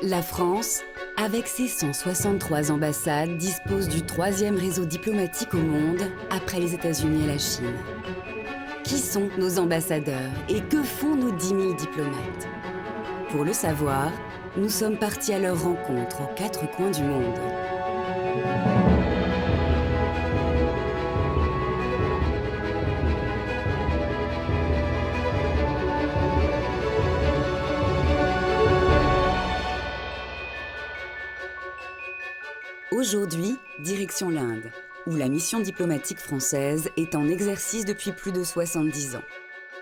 La France, avec ses 163 ambassades, dispose du 3e réseau diplomatique au monde, après les États-Unis et la Chine. Qui sont nos ambassadeurs et que font nos 10 000 diplomates? Pour le savoir, nous sommes partis à leur rencontre aux 4 coins du monde. Aujourd'hui, direction l'Inde, où la mission diplomatique française est en exercice depuis plus de 70 ans.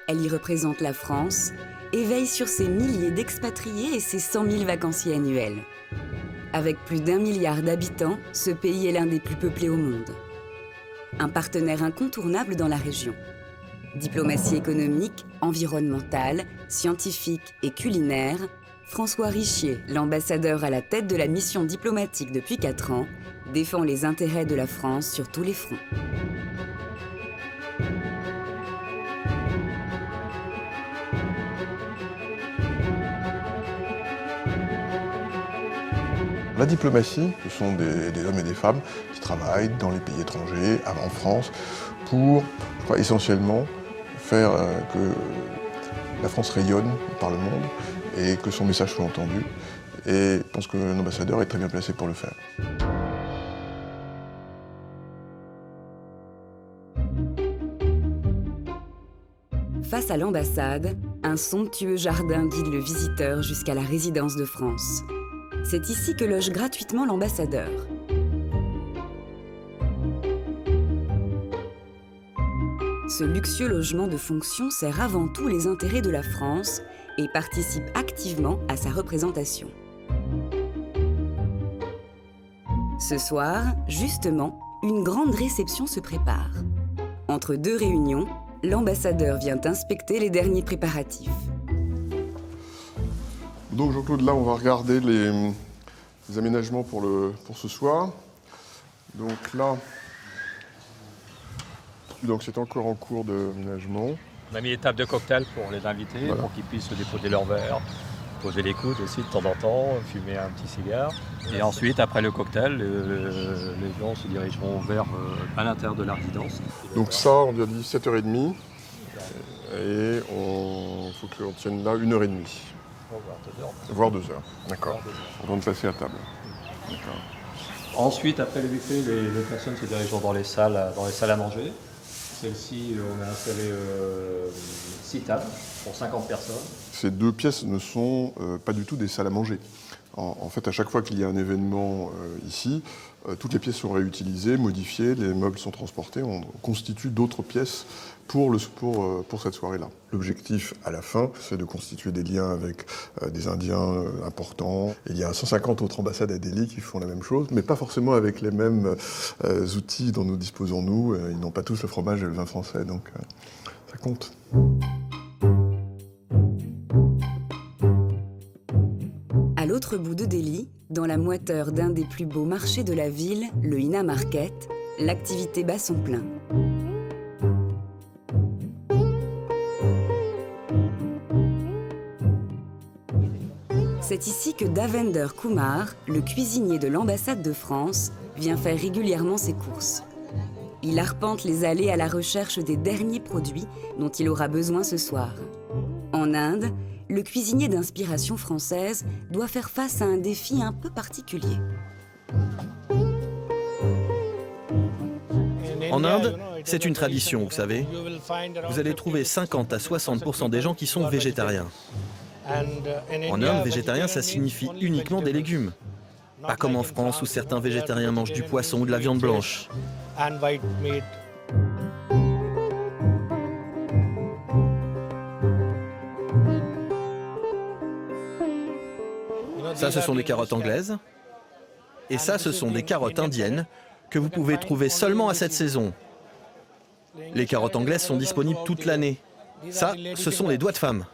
Elle y représente la France et veille sur ses milliers d'expatriés et ses 100 000 vacanciers annuels. Avec plus d'1 milliard d'habitants, ce pays est l'un des plus peuplés au monde. Un partenaire incontournable dans la région. Diplomatie économique, environnementale, scientifique et culinaire, François Richier, l'ambassadeur à la tête de la mission diplomatique depuis 4 ans, défend les intérêts de la France sur tous les fronts. La diplomatie, ce sont des hommes et des femmes qui travaillent dans les pays étrangers, en France, pour, je crois, essentiellement faire que la France rayonne par le monde et que son message soit entendu. Et je pense que l'ambassadeur est très bien placé pour le faire. Face à l'ambassade, un somptueux jardin guide le visiteur jusqu'à la résidence de France. C'est ici que loge gratuitement l'ambassadeur. Ce luxueux logement de fonction sert avant tout les intérêts de la France et participe activement à sa représentation. Ce soir, justement, une grande réception se prépare. Entre 2 réunions, l'ambassadeur vient inspecter les derniers préparatifs. Donc Jean-Claude, là on va regarder les aménagements pour ce soir. Donc là, c'est encore en cours d'aménagement. On a mis les tables de cocktail pour les invités, voilà, pour qu'ils puissent se déposer leur verre, poser les coudes aussi de temps en temps, fumer un petit cigare. Et ensuite, après le cocktail, les gens se dirigeront vers à l'intérieur de la résidence. Donc ça, on a dit 7h30 et il faut qu'on tienne là 1h30. Voire 2 heures. D'accord. Avant de passer à table. D'accord. Ensuite, après le buffet, les personnes se dirigeront dans les salles à manger. Celle-ci, on a installé 6 tables pour 50 personnes. Ces 2 pièces ne sont pas du tout des salles à manger. En fait, à chaque fois qu'il y a un événement ici, toutes les pièces sont réutilisées, modifiées, les meubles sont transportés, on constitue d'autres pièces pour cette soirée-là. L'objectif, à la fin, c'est de constituer des liens avec des Indiens importants. Il y a 150 autres ambassades à Delhi qui font la même chose, mais pas forcément avec les mêmes outils dont nous disposons nous. Ils n'ont pas tous le fromage et le vin français, donc ça compte. À l'autre bout de Delhi, dans la moiteur d'un des plus beaux marchés de la ville, le Inna Market, l'activité bat son plein. C'est ici que Davender Kumar, le cuisinier de l'ambassade de France, vient faire régulièrement ses courses. Il arpente les allées à la recherche des derniers produits dont il aura besoin ce soir. En Inde, le cuisinier d'inspiration française doit faire face à un défi un peu particulier. En Inde, c'est une tradition, vous savez. Vous allez trouver 50 à 60% des gens qui sont végétariens. En Inde, végétarien, ça signifie uniquement des légumes. Pas comme en France où certains végétariens mangent du poisson ou de la viande blanche. Ça, ce sont des carottes anglaises. Et ça, ce sont des carottes indiennes que vous pouvez trouver seulement à cette saison. Les carottes anglaises sont disponibles toute l'année. Ça, ce sont les doigts de femme.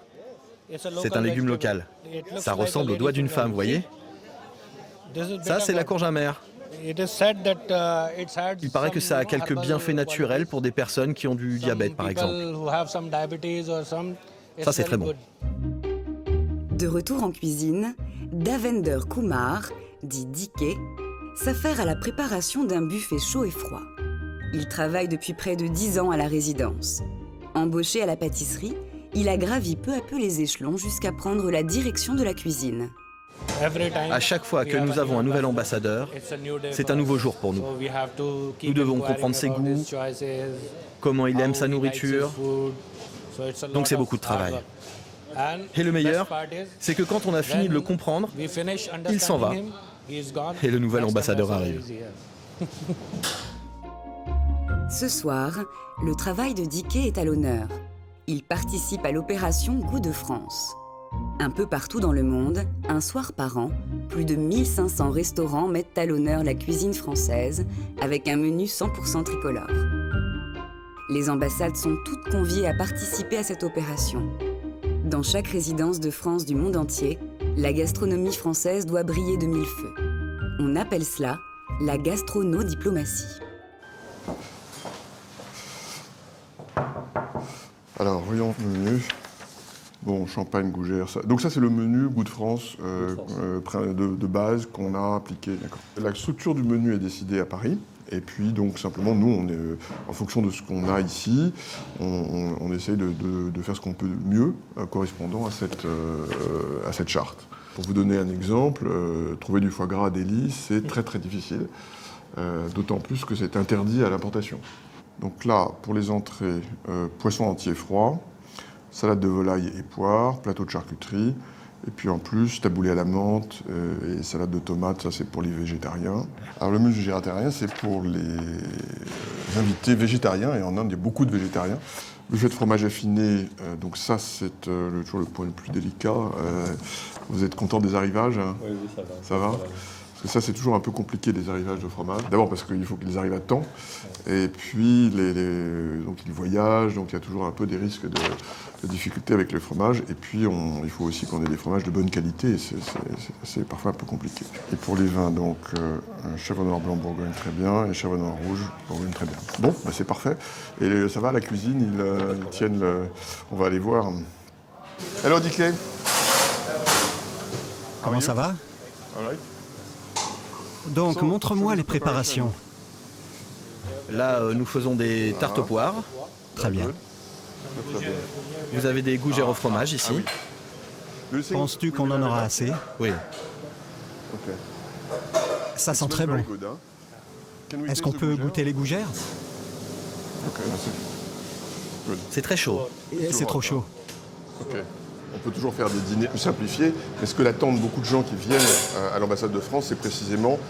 C'est un légume local. Ça ressemble aux doigts d'une femme, vous voyez? Ça, c'est la courge amère. Il paraît que ça a quelques bienfaits naturels pour des personnes qui ont du diabète, par exemple. Ça, c'est très bon. De retour en cuisine, Davender Kumar, dit Diké, s'affaire à la préparation d'un buffet chaud et froid. Il travaille depuis près de 10 ans à la résidence. Embauché à la pâtisserie, il a gravi peu à peu les échelons jusqu'à prendre la direction de la cuisine. À chaque fois que nous avons un nouvel ambassadeur, c'est un nouveau jour pour nous. Nous devons comprendre ses goûts, comment il aime sa nourriture, donc c'est beaucoup de travail. Et le meilleur, c'est que quand on a fini de le comprendre, il s'en va et le nouvel ambassadeur arrive. Ce soir, le travail de Diké est à l'honneur. Il participe à l'opération Goût de France. Un peu partout dans le monde, un soir par an, plus de 1500 restaurants mettent à l'honneur la cuisine française avec un menu 100% tricolore. Les ambassades sont toutes conviées à participer à cette opération. Dans chaque résidence de France du monde entier, la gastronomie française doit briller de mille feux. On appelle cela la gastronodiplomatie. Alors, voyons le menu. Bon, champagne, gougère, ça. Donc ça, c'est le menu Goût de France de base qu'on a appliqué. La structure du menu est décidée à Paris. Et puis, donc, simplement, nous, on est, en fonction de ce qu'on a ici, on essaye de faire ce qu'on peut mieux correspondant à cette charte. Pour vous donner un exemple, trouver du foie gras à Delhi, c'est très, très difficile. D'autant plus que c'est interdit à l'importation. Donc là, pour les entrées, poisson entier froid, salade de volaille et poire, plateau de charcuterie, et puis en plus, taboulé à la menthe et salade de tomates, ça c'est pour les végétariens. Alors le menu végétarien, c'est pour les invités végétariens, et en Inde, il y a beaucoup de végétariens. Buffet de fromage affiné, donc ça c'est toujours le point le plus délicat. Vous êtes content des arrivages, hein? Oui, ça va. Ça va? Parce que ça, c'est toujours un peu compliqué, les arrivages de fromage. D'abord parce qu'il faut qu'ils arrivent à temps. Et puis, donc, ils voyagent, donc il y a toujours un peu des risques de difficultés avec le fromage. Et puis, il faut aussi qu'on ait des fromages de bonne qualité. Et c'est parfois un peu compliqué. Et pour les vins, donc, un chèvre noir blanc Bourgogne, très bien. Et chèvre noir rouge, Bourgogne, très bien. Bon, bah, c'est parfait. Et ça va, la cuisine, ils tiennent On va aller voir. Hello, Diké. Comment ça va? All right. Donc, montre-moi les préparations. Là, nous faisons des tartes aux poires. Très bien. Vous avez des gougères au fromage ici. Penses-tu qu'on en aura assez? Oui. Ça sent très bon. Est-ce qu'on peut goûter les gougères? C'est très chaud. C'est trop chaud. Ok. On peut toujours faire des dîners plus simplifiés, mais ce que l'attendent beaucoup de gens qui viennent à l'ambassade de France, c'est précisément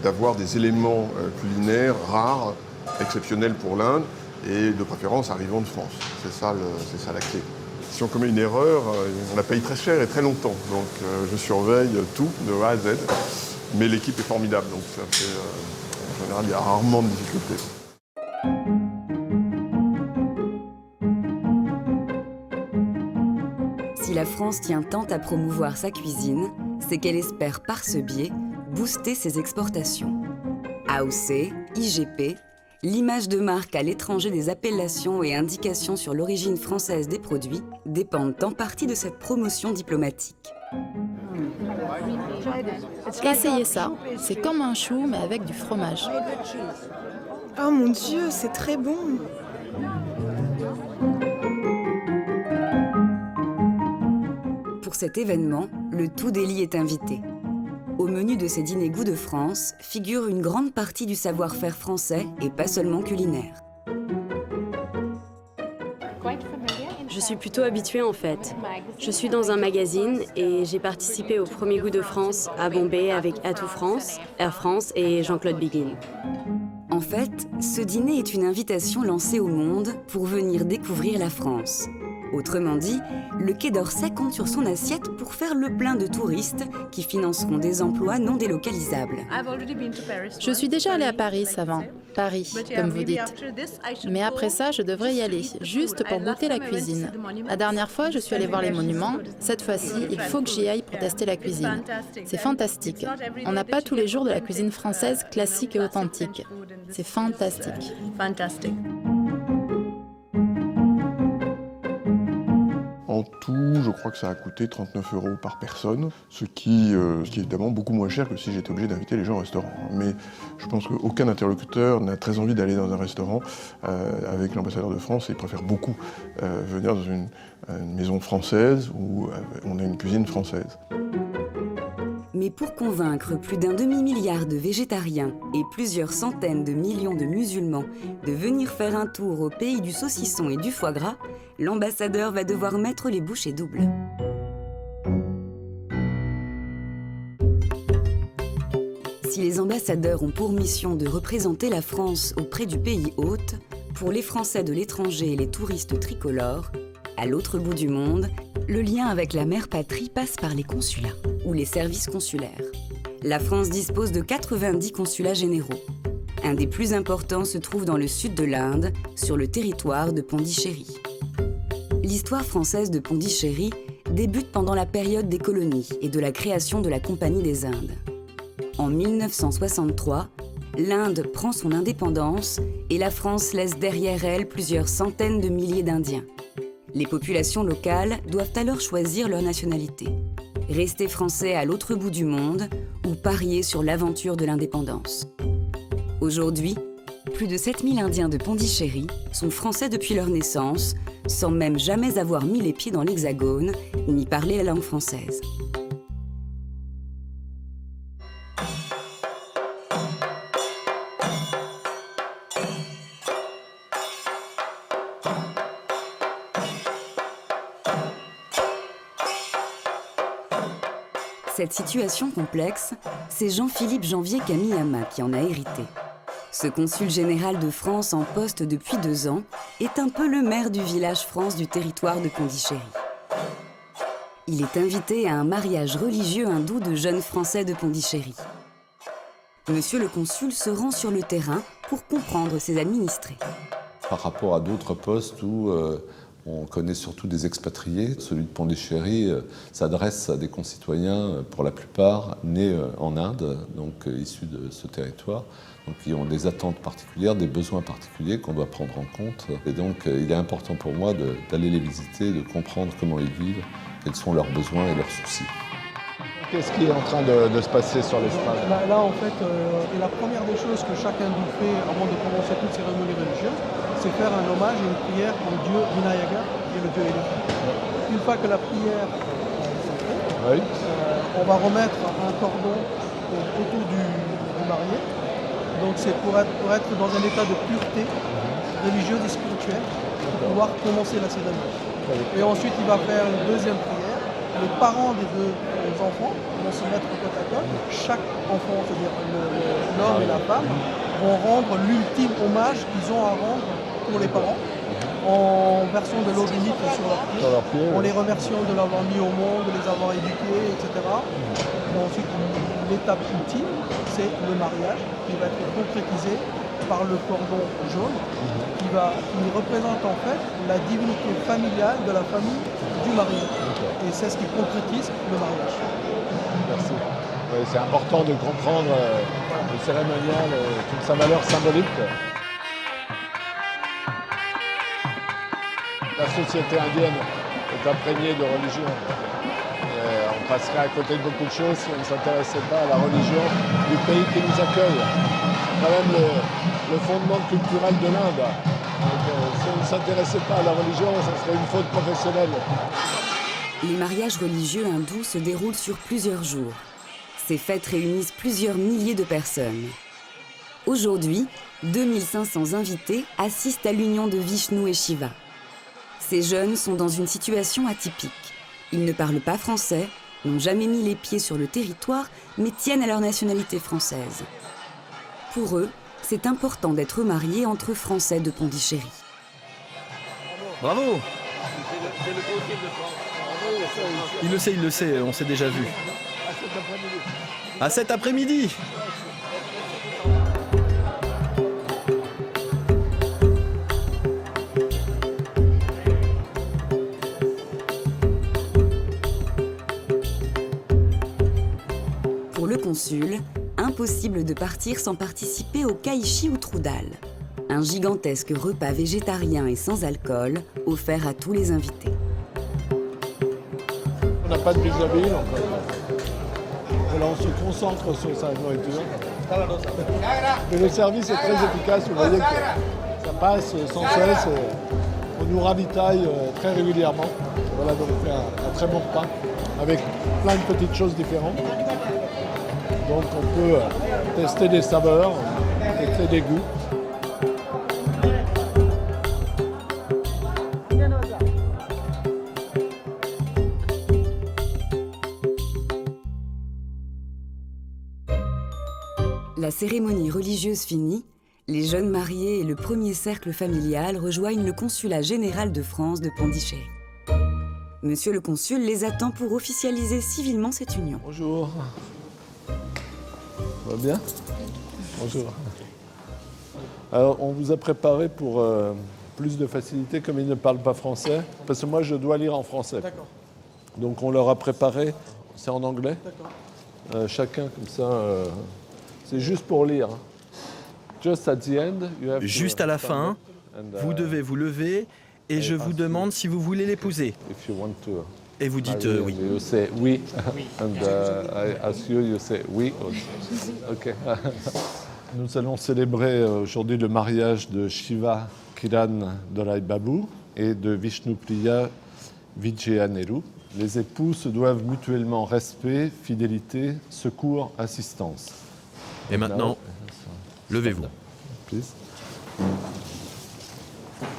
d'avoir des éléments culinaires rares, exceptionnels pour l'Inde, et de préférence arrivant de France. C'est ça la clé. Si on commet une erreur, on la paye très cher et très longtemps. Donc je surveille tout de A à Z, mais l'équipe est formidable, donc ça fait, en général, il y a rarement de difficultés. Si la France tient tant à promouvoir sa cuisine, c'est qu'elle espère par ce biais booster ses exportations. AOC, IGP, l'image de marque à l'étranger des appellations et indications sur l'origine française des produits dépendent en partie de cette promotion diplomatique. Essayez ça, c'est comme un chou mais avec du fromage. Oh mon Dieu, c'est très bon! Pour cet événement, le tout Delhi est invité. Au menu de ces dîners Goût de France figure une grande partie du savoir-faire français et pas seulement culinaire. Je suis plutôt habituée en fait. Je suis dans un magazine et j'ai participé au premier Goût de France à Bombay avec Atout France, Air France et Jean-Claude Biguin. En fait, ce dîner est une invitation lancée au monde pour venir découvrir la France. Autrement dit, le Quai d'Orsay compte sur son assiette pour faire le plein de touristes qui financeront des emplois non délocalisables. Je suis déjà allée à Paris avant. Paris, comme vous dites. Mais après ça, je devrais y aller, juste pour goûter la cuisine. La dernière fois, je suis allée voir les monuments. Cette fois-ci, il faut que j'y aille pour tester la cuisine. C'est fantastique. On n'a pas tous les jours de la cuisine française classique et authentique. C'est fantastique. En En tout, je crois que ça a coûté 39 € par personne, ce qui est évidemment beaucoup moins cher que si j'étais obligé d'inviter les gens au restaurant. Mais je pense qu'aucun interlocuteur n'a très envie d'aller dans un restaurant avec l'ambassadeur de France et préfère beaucoup venir dans une maison française où on a une cuisine française. Mais pour convaincre plus d'un demi-milliard de végétariens et plusieurs centaines de millions de musulmans de venir faire un tour au pays du saucisson et du foie gras, l'ambassadeur va devoir mettre les bouchées doubles. Si les ambassadeurs ont pour mission de représenter la France auprès du pays hôte, pour les Français de l'étranger et les touristes tricolores, à l'autre bout du monde, le lien avec la mère patrie passe par les consulats ou les services consulaires. La France dispose de 90 consulats généraux. Un des plus importants se trouve dans le sud de l'Inde, sur le territoire de Pondichéry. L'histoire française de Pondichéry débute pendant la période des colonies et de la création de la Compagnie des Indes. En 1963, l'Inde prend son indépendance et la France laisse derrière elle plusieurs centaines de milliers d'Indiens. Les populations locales doivent alors choisir leur nationalité. Rester français à l'autre bout du monde ou parier sur l'aventure de l'indépendance. Aujourd'hui, plus de 7000 Indiens de Pondichéry sont français depuis leur naissance, sans même jamais avoir mis les pieds dans l'Hexagone ni parler la langue française. Cette situation complexe, c'est Jean-Philippe Janvier Kamiyama qui en a hérité. Ce consul général de France en poste depuis 2 ans est un peu le maire du village France du territoire de Pondichéry. Il est invité à un mariage religieux hindou de jeunes Français de Pondichéry. Monsieur le consul se rend sur le terrain pour comprendre ses administrés. Par rapport à d'autres postes où on connaît surtout des expatriés, celui de Pondichéry s'adresse à des concitoyens, pour la plupart, nés en Inde, donc issus de ce territoire, donc qui ont des attentes particulières, des besoins particuliers qu'on doit prendre en compte. Et donc il est important pour moi d'aller les visiter, de comprendre comment ils vivent, quels sont leurs besoins et leurs soucis. Qu'est-ce qui est en train de se passer sur l'estrade ? Là, en fait, la première des choses que chacun nous fait avant de commencer toute cérémonie religieuse, c'est faire un hommage et une prière au dieu Vinayagar, qui est le dieu éléphant. Une fois que la prière est faite, on va remettre un cordon autour du marié. Donc c'est pour être dans un état de pureté religieuse et spirituelle pour pouvoir commencer la cérémonie. Et ensuite, il va faire une deuxième prière. Les parents des 2 enfants vont se mettre côte à côte. Chaque enfant, c'est-à-dire l'homme et la femme, vont rendre l'ultime hommage qu'ils ont à rendre pour les parents, en versant de l'eau bénite sur leurs pieds, en les remerciant de l'avoir mis au monde, de les avoir éduqués, etc. Et ensuite, l'étape ultime, c'est le mariage, qui va être concrétisé par le cordon jaune, qui représente en fait la divinité familiale de la famille du marié. Et c'est ce qui concrétise le mariage. Merci. Oui, c'est important de comprendre le cérémonial et toute sa valeur symbolique. La société indienne est imprégnée de religion. On passerait à côté de beaucoup de choses si on ne s'intéressait pas à la religion du pays qui nous accueille. C'est quand même le fondement culturel de l'Inde. Si on ne s'intéressait pas à la religion, ça serait une faute professionnelle. Les mariages religieux hindous se déroulent sur plusieurs jours. Ces fêtes réunissent plusieurs milliers de personnes. Aujourd'hui, 2500 invités assistent à l'union de Vishnu et Shiva. Ces jeunes sont dans une situation atypique. Ils ne parlent pas français, n'ont jamais mis les pieds sur le territoire, mais tiennent à leur nationalité française. Pour eux, c'est important d'être mariés entre Français de Pondichéry. Bravo! Il le sait, on s'est déjà vu. À cet après-midi! Pour le consul, impossible de partir sans participer au Kaishi ou Trudal, un gigantesque repas végétarien et sans alcool offert à tous les invités. n'a pas de vis-à-vis, donc voilà, on se concentre sur sa nourriture. Mais le service est très efficace, vous voyez que ça passe sans cesse. On nous ravitaille très régulièrement. Voilà, donc on fait un très bon repas avec plein de petites choses différentes. Donc on peut tester des saveurs, tester des goûts. La cérémonie religieuse finie, les jeunes mariés et le premier cercle familial rejoignent le consulat général de France de Pondichéry. Monsieur le consul les attend pour officialiser civilement cette union. Bonjour. Ça va bien? Bonjour. Alors, on vous a préparé pour plus de facilité, comme ils ne parlent pas français, parce que moi, je dois lire en français. D'accord. Donc, on leur a préparé, c'est en anglais. D'accord. Chacun, comme ça, c'est juste pour lire. Just at the end, you have to Juste à la fin, and, vous devez vous lever et je vous demande si vous voulez l'épouser. if you want to Et vous dites marry, oui. You say oui. And I ask you, you say oui. OK. Nous allons célébrer aujourd'hui le mariage de Shiva Kiran Dorai Babu et de Vishnupriya Vijayaneru. Les époux se doivent mutuellement respect, fidélité, secours, assistance. Et maintenant, levez-vous. Please.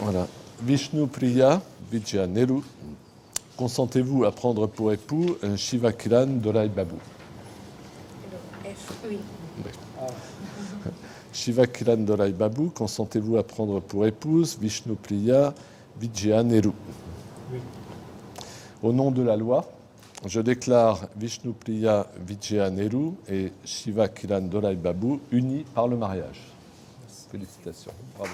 Voilà. Vishnupriya Vijayaneru, consentez-vous à prendre pour époux Shiva Kiran Dorai Babu? Oui. Shiva Kiran Dorai Babu, consentez-vous à prendre pour épouse Vishnupriya Vijayaneru? Oui. Au nom de la loi, je déclare Vishnupriya Vijayaneru et Shiva Kiran Dorai Babu unis par le mariage. Félicitations. Bravo.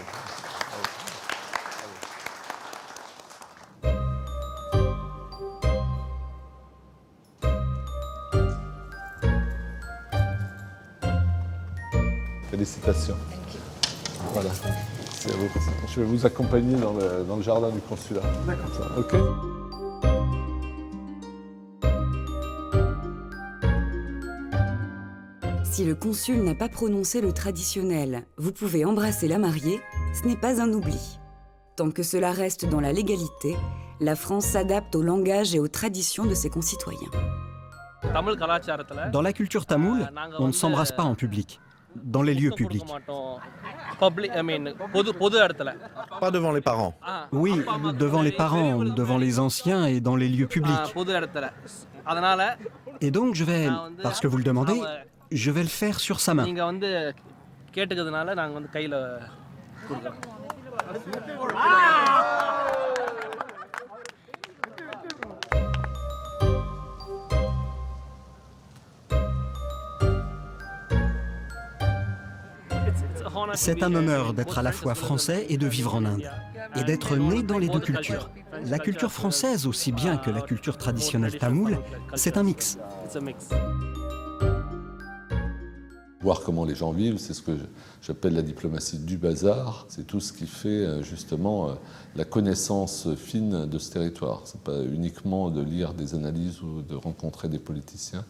Félicitations. Voilà. C'est à vous. Je vais vous accompagner dans le jardin du consulat. D'accord. OK. Si le consul n'a pas prononcé le traditionnel « vous pouvez embrasser la mariée », ce n'est pas un oubli. Tant que cela reste dans la légalité, la France s'adapte au langage et aux traditions de ses concitoyens. Dans la culture tamoule, on ne s'embrasse pas en public, dans les lieux publics. Pas devant les parents. Oui, devant les parents, devant les anciens et dans les lieux publics. Et donc je vais, parce que vous le demandez, je vais le faire sur sa main. C'est un honneur d'être à la fois français et de vivre en Inde, et d'être né dans les deux cultures. La culture française, aussi bien que la culture traditionnelle tamoule, c'est un mix. Voir comment les gens vivent, c'est ce que j'appelle la diplomatie du bazar. C'est tout ce qui fait justement la connaissance fine de ce territoire. Ce n'est pas uniquement de lire des analyses ou de rencontrer des politiciens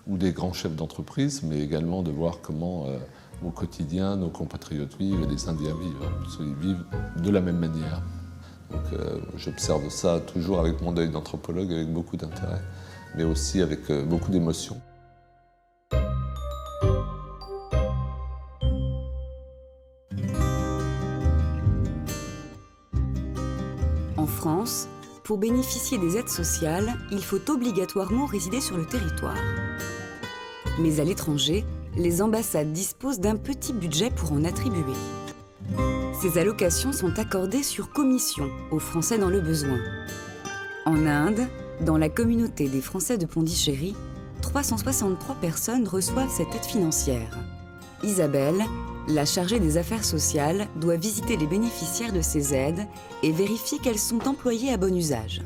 ou des grands chefs d'entreprise, mais également de voir comment au quotidien nos compatriotes vivent et les Indiens vivent. Ils vivent de la même manière. Donc j'observe ça toujours avec mon œil d'anthropologue, avec beaucoup d'intérêt, mais aussi avec beaucoup d'émotion. En France, pour bénéficier des aides sociales, il faut obligatoirement résider sur le territoire. Mais à l'étranger, les ambassades disposent d'un petit budget pour en attribuer. Ces allocations sont accordées sur commission aux Français dans le besoin. En Inde, dans la communauté des Français de Pondichéry, 363 personnes reçoivent cette aide financière. Isabelle, la chargée des affaires sociales, doit visiter les bénéficiaires de ces aides et vérifier qu'elles sont employées à bon usage.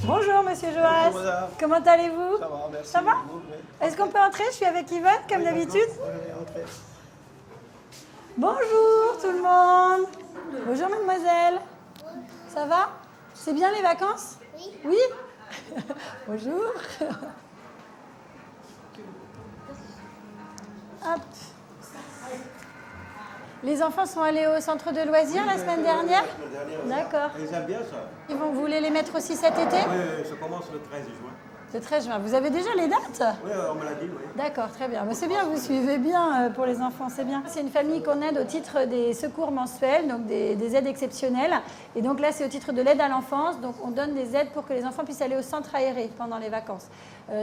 Bonjour Monsieur Joas, comment allez-vous? Ça va, merci. Ça va? Est-ce qu'on peut entrer? Je suis avec Yvonne, comme d'habitude. Bonjour tout le monde. Bonjour mademoiselle. Ça va? C'est bien les vacances? Oui. Oui. Bonjour. Hop. Les enfants sont allés au centre de loisirs la semaine dernière? D'accord. Ils aiment bien ça. Vous voulez les mettre aussi cet été? Oui, ça commence le 13 juin. Le 13 juin. Vous avez déjà les dates? Oui, on me l'a dit, oui. D'accord, très bien. Mais c'est bien, vous suivez bien pour les enfants, c'est bien. C'est une famille qu'on aide au titre des secours mensuels, donc des aides exceptionnelles. Et donc là, c'est au titre de l'aide à l'enfance. Donc on donne des aides pour que les enfants puissent aller au centre aéré pendant les vacances.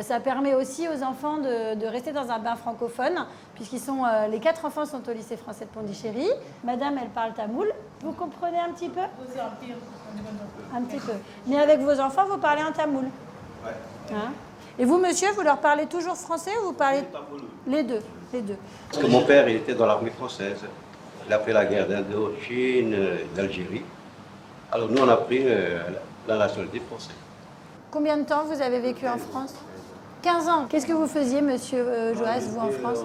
Ça permet aussi aux enfants de rester dans un bain francophone, puisqu'ils sont, les 4 enfants sont au lycée français de Pondichéry. Madame, elle parle tamoul. Vous comprenez un petit peu? Un petit peu. Mais avec vos enfants, vous parlez en tamoul? Hein? Et vous, monsieur, vous leur parlez toujours français ou vous parlez les deux? Les deux. Parce que mon père, il était dans l'armée française. Il a fait la guerre d'Indochine, d'Algérie. Alors nous, on a pris la nationalité française. Combien de temps vous avez vécu en France? 15 ans. Qu'est-ce que vous faisiez, monsieur Joas, vous, en France?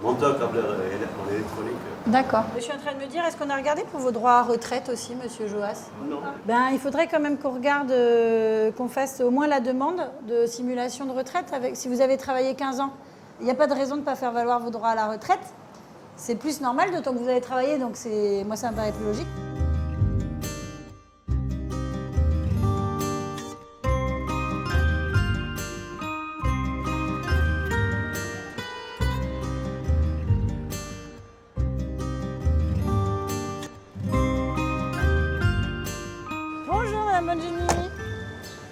Monteur câbleur en électronique. D'accord. Je suis en train de me dire, est-ce qu'on a regardé pour vos droits à retraite aussi, monsieur Joas? Non. Ben, il faudrait quand même qu'on regarde, qu'on fasse au moins la demande de simulation de retraite si vous avez travaillé 15 ans. Il n'y a pas de raison de ne pas faire valoir vos droits à la retraite. C'est plus normal, d'autant que vous avez travaillé, donc moi, ça me paraît plus logique.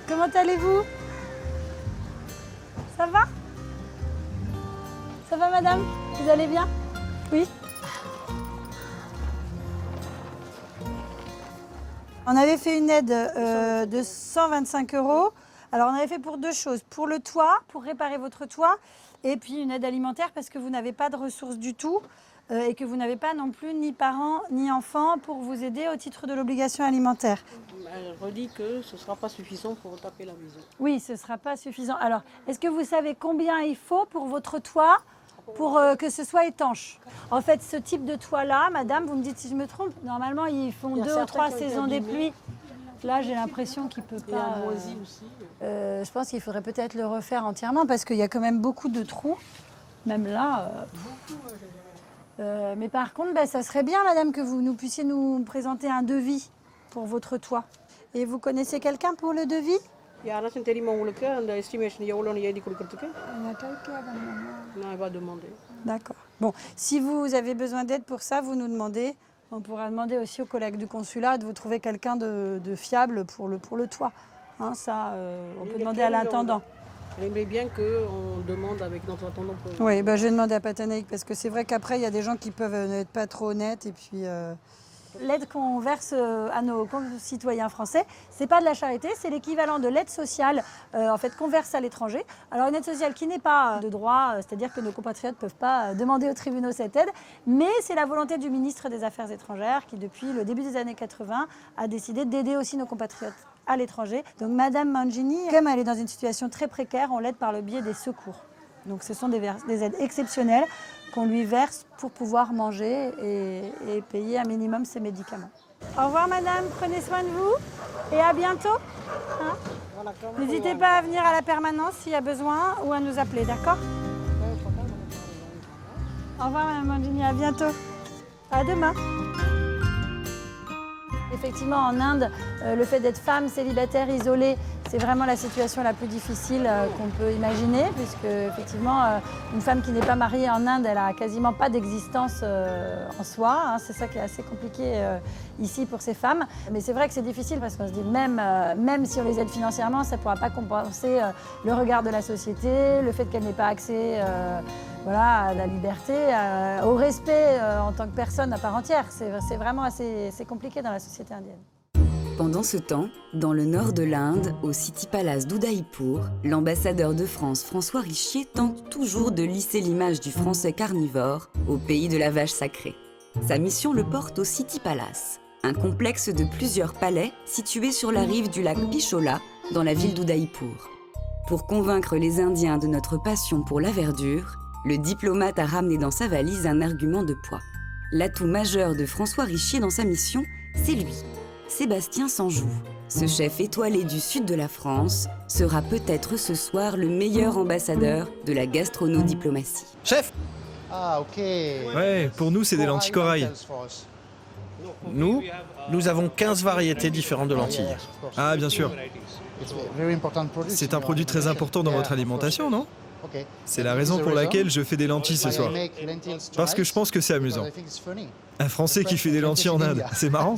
Comment allez-vous? Ça va? Ça va, madame? Vous allez bien? Oui? On avait fait une aide de 125 €. Alors, on avait fait pour 2 choses. Pour le toit, pour réparer votre toit, et puis une aide alimentaire parce que vous n'avez pas de ressources du tout et que vous n'avez pas non plus ni parents ni enfants pour vous aider au titre de l'obligation alimentaire. Elle redit que ce ne sera pas suffisant pour taper la maison. Oui, ce ne sera pas suffisant. Alors, est-ce que vous savez combien il faut pour votre toit pour que ce soit étanche? En fait, ce type de toit-là, madame, vous me dites si je me trompe, normalement, ils font 2 ou 3 saisons des pluies. Là, j'ai l'impression qu'il ne peut pas... Et un moisi aussi. Je pense qu'il faudrait peut-être le refaire entièrement parce qu'il y a quand même beaucoup de trous. Même là... mais par contre, ça serait bien, madame, que vous puissiez nous présenter un devis pour votre toit. Et vous connaissez quelqu'un pour le devis? யாராச்சும் தெரியுமா உங்களுக்கு அந்த எஸ்டிமேஷன் எவ்வளோன்னு எழுதி கொடுக்கறதுக்கு? Non, elle va demander. D'accord. Bon, si vous avez besoin d'aide pour ça, vous nous demandez. On pourra demander aussi aux collègues du consulat de vous trouver quelqu'un de fiable pour le toit. Hein, ça, on peut demander à l'intendant. Elle aimerait bien qu'on demande avec notre intendant. Oui, je vais demander à Patanaïque parce que c'est vrai qu'après, il y a des gens qui peuvent n'être pas trop honnêtes. Et puis, l'aide qu'on verse à nos concitoyens français, c'est pas de la charité, c'est l'équivalent de l'aide sociale en fait, qu'on verse à l'étranger. Alors une aide sociale qui n'est pas de droit, c'est-à-dire que nos compatriotes ne peuvent pas demander aux tribunaux cette aide, mais c'est la volonté du ministre des Affaires étrangères qui, depuis le début des années 80, a décidé d'aider aussi nos compatriotes à l'étranger. Donc Madame Mangini, comme elle est dans une situation très précaire, on l'aide par le biais des secours. Donc ce sont des aides exceptionnelles qu'on lui verse pour pouvoir manger et payer un minimum ses médicaments. Au revoir madame, prenez soin de vous et à bientôt. Hein? N'hésitez pas à venir à la permanence s'il y a besoin ou à nous appeler, d'accord? Au revoir madame Mangini, à bientôt. À demain. Effectivement, en Inde, le fait d'être femme, célibataire, isolée, c'est vraiment la situation la plus difficile qu'on peut imaginer, puisque effectivement, une femme qui n'est pas mariée en Inde, elle n'a quasiment pas d'existence en soi. Hein, c'est ça qui est assez compliqué ici pour ces femmes. Mais c'est vrai que c'est difficile parce qu'on se dit même si on les aide financièrement, ça ne pourra pas compenser le regard de la société, le fait qu'elle n'ait pas accès à la liberté, au respect en tant que personne à part entière. C'est vraiment assez compliqué dans la société indienne. Pendant ce temps, dans le nord de l'Inde, au City Palace d'Udaipur, l'ambassadeur de France, François Richier, tente toujours de lisser l'image du français carnivore au pays de la vache sacrée. Sa mission le porte au City Palace, un complexe de plusieurs palais situé sur la rive du lac Pichola, dans la ville d'Udaipur. Pour convaincre les Indiens de notre passion pour la verdure, le diplomate a ramené dans sa valise un argument de poids. L'atout majeur de François Richier dans sa mission, c'est lui. Sébastien Sanjou, ce chef étoilé du sud de la France sera peut-être ce soir le meilleur ambassadeur de la gastronodiplomatie. Chef! Ah, ok. Ouais, pour nous, c'est des lentilles corail. Nous avons 15 variétés différentes de lentilles. Ah, bien sûr. C'est un produit très important dans votre alimentation, non? C'est la raison pour laquelle je fais des lentilles ce soir. Parce que je pense que c'est amusant. Un Français qui fait des lentilles en Inde, c'est marrant.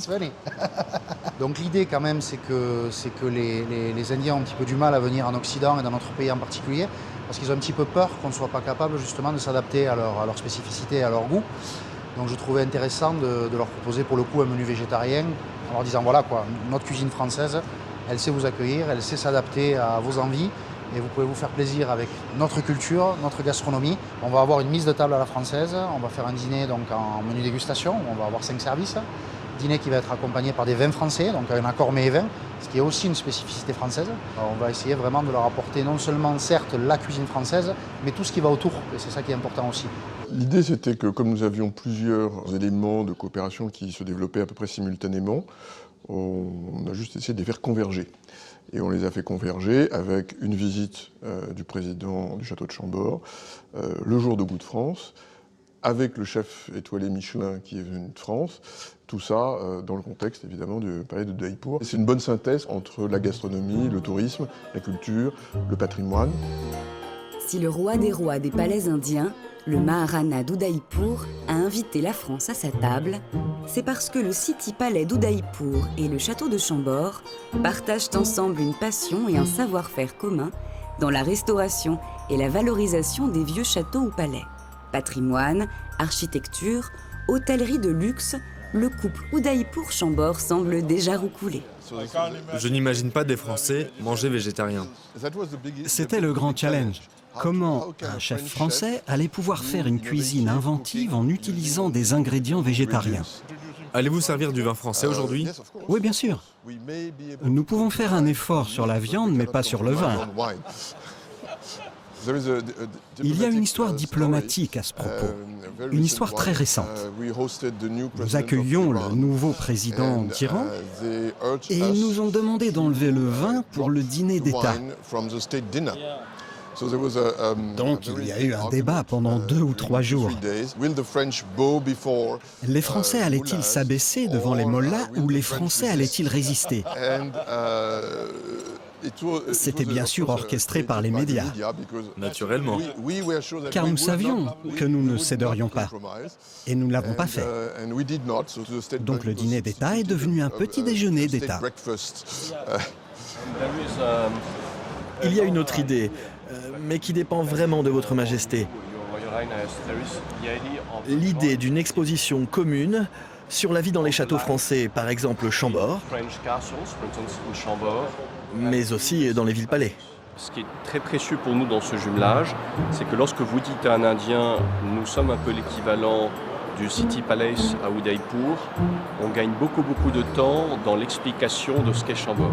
Donc l'idée quand même, c'est que les Indiens ont un petit peu du mal à venir en Occident et dans notre pays en particulier, parce qu'ils ont un petit peu peur qu'on ne soit pas capable justement de s'adapter à leur spécificité et à leur goût. Donc je trouvais intéressant de leur proposer pour le coup un menu végétarien, en leur disant voilà quoi, notre cuisine française, elle sait vous accueillir, elle sait s'adapter à vos envies. Et vous pouvez vous faire plaisir avec notre culture, notre gastronomie. On va avoir une mise de table à la française, on va faire un dîner donc en menu dégustation, on va avoir 5 services. Dîner qui va être accompagné par des vins français, donc un accord mets et vins, ce qui est aussi une spécificité française. On va essayer vraiment de leur apporter non seulement certes la cuisine française, mais tout ce qui va autour, et c'est ça qui est important aussi. L'idée c'était que comme nous avions plusieurs éléments de coopération qui se développaient à peu près simultanément, on a juste essayé de les faire converger. Et on les a fait converger avec une visite du président du château de Chambord, le jour de Goût de France, avec le chef étoilé Michelin qui est venu de France, tout ça dans le contexte évidemment du palais de Udaipur. C'est une bonne synthèse entre la gastronomie, le tourisme, la culture, le patrimoine. Si le roi des palais indiens, le Maharana d'Udaipur, a invité la France à sa table, c'est parce que le City Palais d'Udaipur et le château de Chambord partagent ensemble une passion et un savoir-faire commun dans la restauration et la valorisation des vieux châteaux ou palais. Patrimoine, architecture, hôtellerie de luxe, le couple Udaipur-Chambord semble déjà roucoulé. Je n'imagine pas des Français manger végétarien. C'était le grand challenge. Comment un chef français allait pouvoir faire une cuisine inventive en utilisant des ingrédients végétariens? Allez-vous servir du vin français aujourd'hui? Oui, bien sûr. Nous pouvons faire un effort sur la viande, mais pas sur le vin. Il y a une histoire diplomatique à ce propos, une histoire très récente. Nous accueillions le nouveau président d'Iran et ils nous ont demandé d'enlever le vin pour le dîner d'État. Donc il y a eu un débat pendant 2 ou 3 jours. Les Français allaient-ils s'abaisser devant les mollahs ou les Français allaient-ils résister? C'était bien sûr orchestré par les médias. Naturellement. Car nous savions que nous ne céderions pas. Et nous ne l'avons pas fait. Donc le dîner d'État est devenu un petit déjeuner d'État. Il y a une autre idée, mais qui dépend vraiment de votre majesté. L'idée d'une exposition commune sur la vie dans les châteaux français, par exemple Chambord, mais aussi dans les villes-palais. Ce qui est très précieux pour nous dans ce jumelage, c'est que lorsque vous dites à un Indien « nous sommes un peu l'équivalent du City Palace à Udaipur », on gagne beaucoup de temps dans l'explication de ce qu'est Chambord.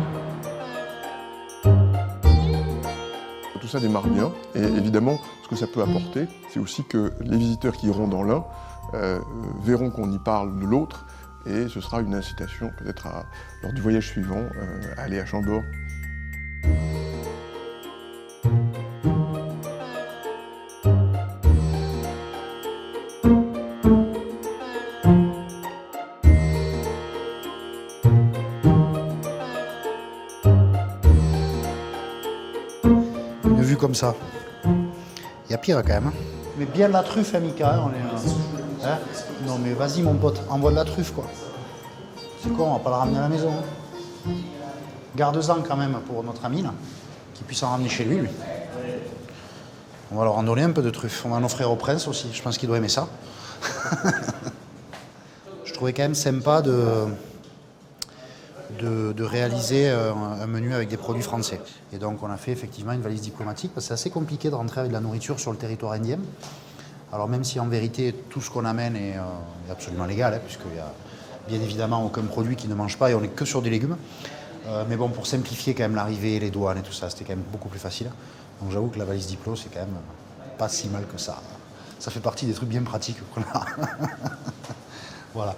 Tout ça démarre bien, et évidemment, ce que ça peut apporter, c'est aussi que les visiteurs qui iront dans l'un verront qu'on y parle de l'autre, et ce sera une incitation peut-être lors du voyage suivant à aller à Chambord. Une vue comme ça. Il y a pire quand même. Mais bien de la truffe, Mika, on est... Hein? Non mais vas-y mon pote, envoie de la truffe quoi. C'est quoi, on va pas la ramener à la maison. Hein? Garde-en quand même pour notre ami là, qu'il puisse en ramener chez lui. On va leur en donner un peu de truffe. On va en offrir au prince aussi, je pense qu'il doit aimer ça. Je trouvais quand même sympa de réaliser un menu avec des produits français. Et donc on a fait effectivement une valise diplomatique, parce que c'est assez compliqué de rentrer avec de la nourriture sur le territoire indien. Alors même si en vérité tout ce qu'on amène est absolument légal, hein, puisqu'il n'y a bien évidemment aucun produit qui ne mange pas et on n'est que sur des légumes. Mais bon, pour simplifier quand même l'arrivée, les douanes et tout ça, c'était quand même beaucoup plus facile. Donc j'avoue que la valise diplo, c'est quand même pas si mal que ça. Ça fait partie des trucs bien pratiques qu'on a. Voilà.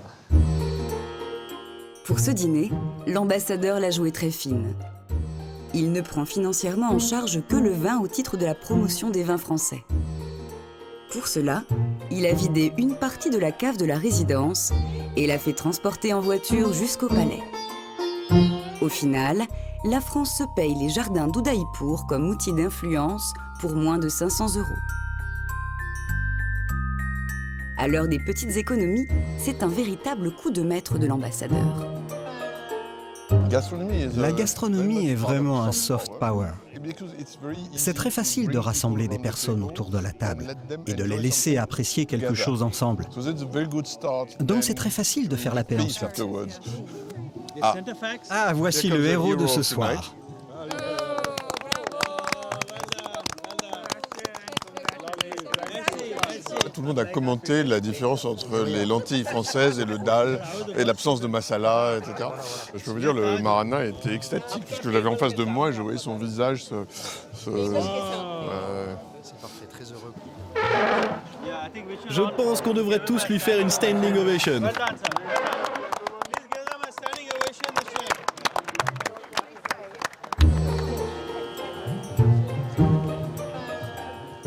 Pour ce dîner, l'ambassadeur l'a joué très fine. Il ne prend financièrement en charge que le vin au titre de la promotion des vins français. Pour cela, il a vidé une partie de la cave de la résidence et l'a fait transporter en voiture jusqu'au palais. Au final, la France se paye les jardins d'Udaipur comme outil d'influence pour moins de 500 €. À l'heure des petites économies, c'est un véritable coup de maître de l'ambassadeur. La gastronomie est vraiment un soft power. C'est très facile de rassembler des personnes autour de la table et de les laisser apprécier quelque chose ensemble. Donc c'est très facile de faire la paix ensuite. Ah, voici le héros de ce soir. Tout le monde a commenté la différence entre les lentilles françaises et le dal, et l'absence de masala, etc. Je peux vous dire, le Marana était extatique, puisque je l'avais en face de moi et je voyais son visage C'est parfait, très heureux. Je pense qu'on devrait tous lui faire une standing ovation.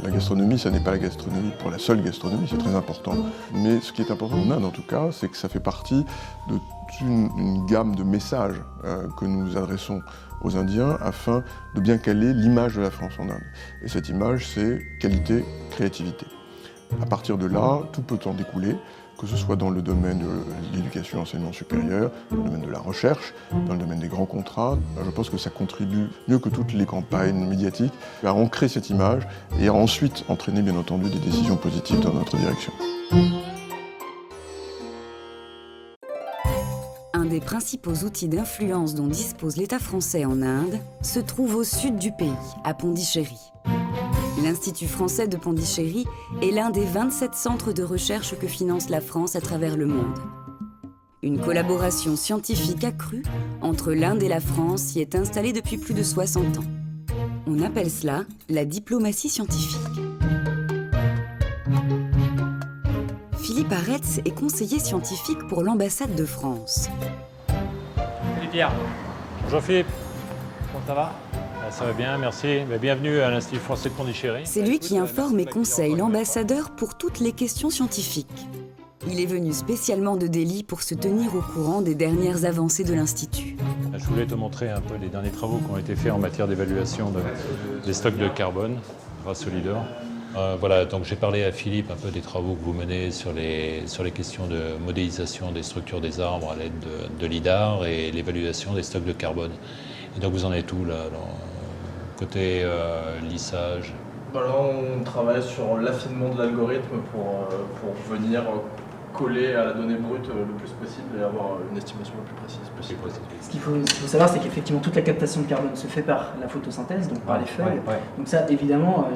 La gastronomie, ça n'est pas la gastronomie pour la seule gastronomie, c'est très important. Mais ce qui est important en Inde, en tout cas, c'est que ça fait partie de toute une gamme de messages que nous adressons aux Indiens afin de bien caler l'image de la France en Inde. Et cette image, c'est qualité, créativité. À partir de là, tout peut en découler, que ce soit dans le domaine de l'éducation et l'enseignement supérieur, dans le domaine de la recherche, dans le domaine des grands contrats. Je pense que ça contribue, mieux que toutes les campagnes médiatiques, à ancrer cette image et à ensuite entraîner, bien entendu, des décisions positives dans notre direction. Un des principaux outils d'influence dont dispose l'État français en Inde se trouve au sud du pays, à Pondichéry. L'Institut français de Pondichéry est l'un des 27 centres de recherche que finance la France à travers le monde. Une collaboration scientifique accrue entre l'Inde et la France y est installée depuis plus de 60 ans. On appelle cela la diplomatie scientifique. Philippe Aretz est conseiller scientifique pour l'ambassade de France. Salut Pierre. Bonjour Philippe. Comment ça va ? Ça va bien, merci. Bienvenue à l'Institut français de Pondichéry. C'est lui qui informe et conseille l'ambassadeur pour toutes les questions scientifiques. Il est venu spécialement de Delhi pour se tenir au courant des dernières avancées de l'Institut. Je voulais te montrer un peu les derniers travaux qui ont été faits en matière d'évaluation des stocks de carbone grâce au leader. Voilà, donc j'ai parlé à Philippe un peu des travaux que vous menez sur les questions de modélisation des structures des arbres à l'aide de LIDAR et l'évaluation des stocks de carbone. Et donc vous en êtes où là alors, côté lissage? Là, on travaille sur l'affinement de l'algorithme pour venir coller à la donnée brute le plus possible et avoir une estimation la plus précise possible. Ce qu'il faut savoir, c'est qu'effectivement toute la captation de carbone se fait par la photosynthèse, donc par les feuilles. Ouais. Donc ça, évidemment,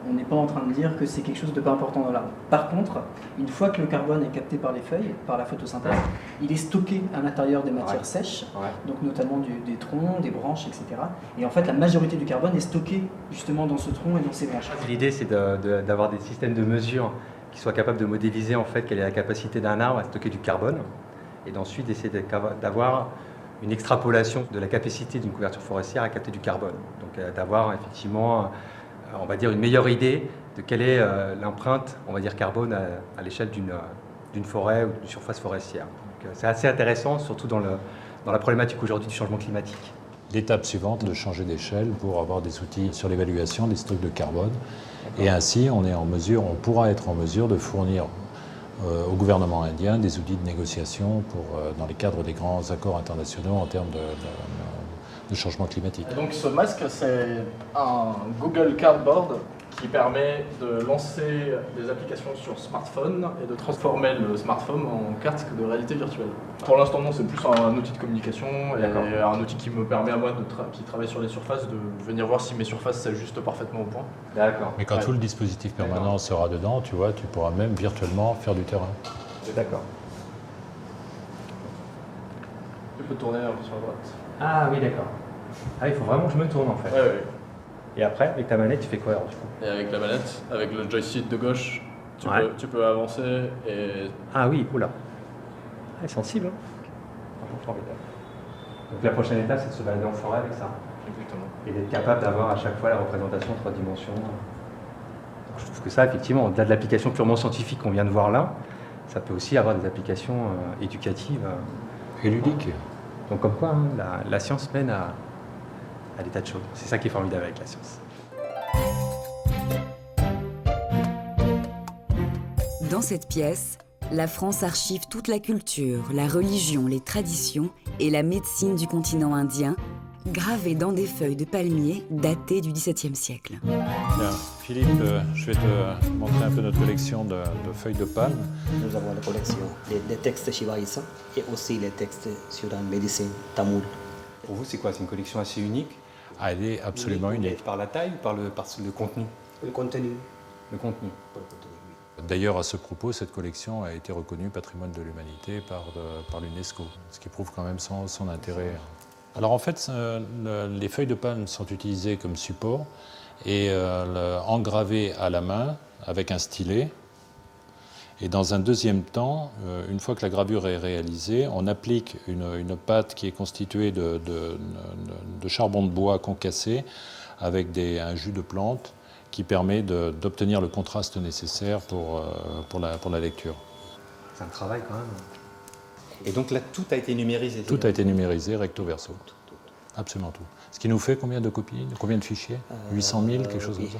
on n'est pas en train de dire que c'est quelque chose de pas important dans l'arbre. Par contre, une fois que le carbone est capté par les feuilles, par la photosynthèse, il est stocké à l'intérieur des matières sèches, donc notamment des troncs, des branches, etc. Et en fait, la majorité du carbone est stocké justement dans ce tronc et dans ces branches. L'idée, c'est d'avoir des systèmes de mesure qui soient capables de modéliser en fait quelle est la capacité d'un arbre à stocker du carbone, et d'ensuite d'essayer d'avoir une extrapolation de la capacité d'une couverture forestière à capter du carbone. Donc d'avoir effectivement, on va dire, une meilleure idée de quelle est l'empreinte, on va dire, carbone à l'échelle d'une forêt ou d'une surface forestière. C'est assez intéressant, surtout dans la problématique aujourd'hui du changement climatique. L'étape suivante, de changer d'échelle pour avoir des outils sur l'évaluation des stocks de carbone. Et ainsi, on pourra être en mesure de fournir au gouvernement indien des outils de négociation dans les cadres des grands accords internationaux en termes de changement climatique. Et donc ce masque, c'est un Google Cardboard qui permet de lancer des applications sur smartphone et de transformer le smartphone en carte de réalité virtuelle. Pour l'instant, non, c'est plus un outil de communication et un outil qui me permet à moi, qui travaille sur les surfaces, de venir voir si mes surfaces s'ajustent parfaitement au point. D'accord. Mais quand tout le dispositif permanent sera dedans, tu vois, tu pourras même virtuellement faire du terrain. D'accord. Tu peux tourner un peu sur la droite. Ah oui, d'accord. Ah, il faut vraiment que je me tourne en fait. Oui. Et après, avec ta manette, tu fais quoi alors du coup? Et avec la manette, avec le joystick de gauche, tu peux avancer et... Ah oui, oula. Ah, sensible. Hein. formidable. Donc la prochaine étape, c'est de se balader en forêt avec ça. Exactement. Et d'être capable d'avoir à chaque fois la représentation en 3 dimensions. Donc je trouve que ça, effectivement, au-delà de l'application purement scientifique qu'on vient de voir là, ça peut aussi avoir des applications éducatives et ludiques. Donc comme quoi, hein, la science mène à des tas de choses. C'est ça qui est formidable avec la science. Dans cette pièce, la France archive toute la culture, la religion, les traditions et la médecine du continent indien, gravées dans des feuilles de palmier datées du XVIIe siècle. Bien, Philippe, je vais te montrer un peu notre collection de feuilles de palme. Nous avons la collection des textes shivaïsants et aussi les textes sur la médecine tamoule. Pour vous, c'est quoi? C'est une collection assez unique? Ah, elle est absolument unique. Par la taille ou par le contenu? Le contenu. Le contenu. D'ailleurs, à ce propos, cette collection a été reconnue patrimoine de l'humanité par l'UNESCO, ce qui prouve quand même son intérêt. Alors en fait, les feuilles de palme sont utilisées comme support et engravées à la main avec un stylet. Et dans un deuxième temps, une fois que la gravure est réalisée, on applique une pâte qui est constituée de charbon de bois concassé avec un jus de plante qui permet d'obtenir le contraste nécessaire pour la lecture. C'est un travail quand même. Et donc là, tout a été numérisé? Tout a été numérisé, recto verso. Absolument tout. Ce qui nous fait combien de copies, combien de fichiers? 800 000, quelque chose comme ça?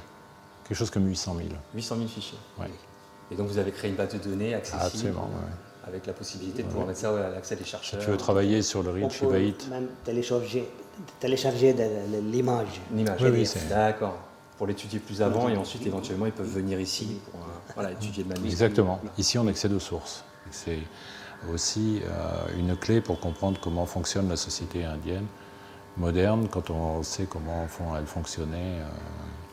Quelque chose comme 800 000. 800 000 fichiers. Oui. Et donc vous avez créé une base de données accessible. Absolument, oui. Avec la possibilité de pouvoir mettre ça à l'accès des chercheurs. Si tu veux travailler sur le riz shivaïte. On peut même télécharger l'image. L'image, oui, d'accord. Pour l'étudier plus avant et ensuite éventuellement ils peuvent venir ici pour étudier de manuscrit. Exactement. Ici on accède aux sources. C'est aussi une clé pour comprendre comment fonctionne la société indienne moderne quand on sait comment elle fonctionnait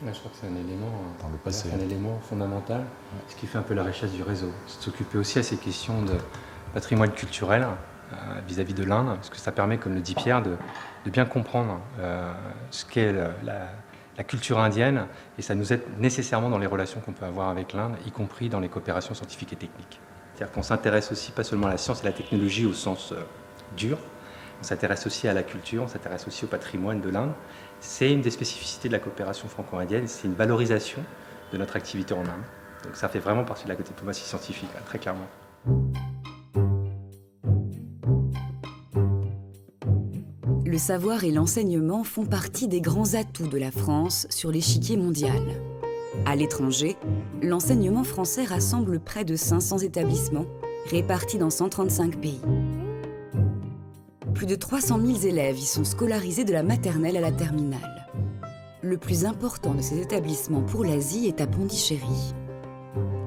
Là, je crois que c'est un élément, dans le passé. Un élément fondamental, ce qui fait un peu la richesse du réseau. C'est de s'occuper aussi à ces questions de patrimoine culturel vis-à-vis de l'Inde, parce que ça permet, comme le dit Pierre, de bien comprendre ce qu'est la culture indienne, et ça nous aide nécessairement dans les relations qu'on peut avoir avec l'Inde, y compris dans les coopérations scientifiques et techniques. C'est-à-dire qu'on s'intéresse aussi pas seulement à la science et la technologie au sens dur, on s'intéresse aussi à la culture, on s'intéresse aussi au patrimoine de l'Inde. C'est une des spécificités de la coopération franco-indienne, c'est une valorisation de notre activité en Inde. Donc ça fait vraiment partie de la diplomatie scientifique, là, très clairement. Le savoir et l'enseignement font partie des grands atouts de la France sur l'échiquier mondial. À l'étranger, l'enseignement français rassemble près de 500 établissements répartis dans 135 pays. Plus de 300 000 élèves y sont scolarisés de la maternelle à la terminale. Le plus important de ces établissements pour l'Asie est à Pondichéry.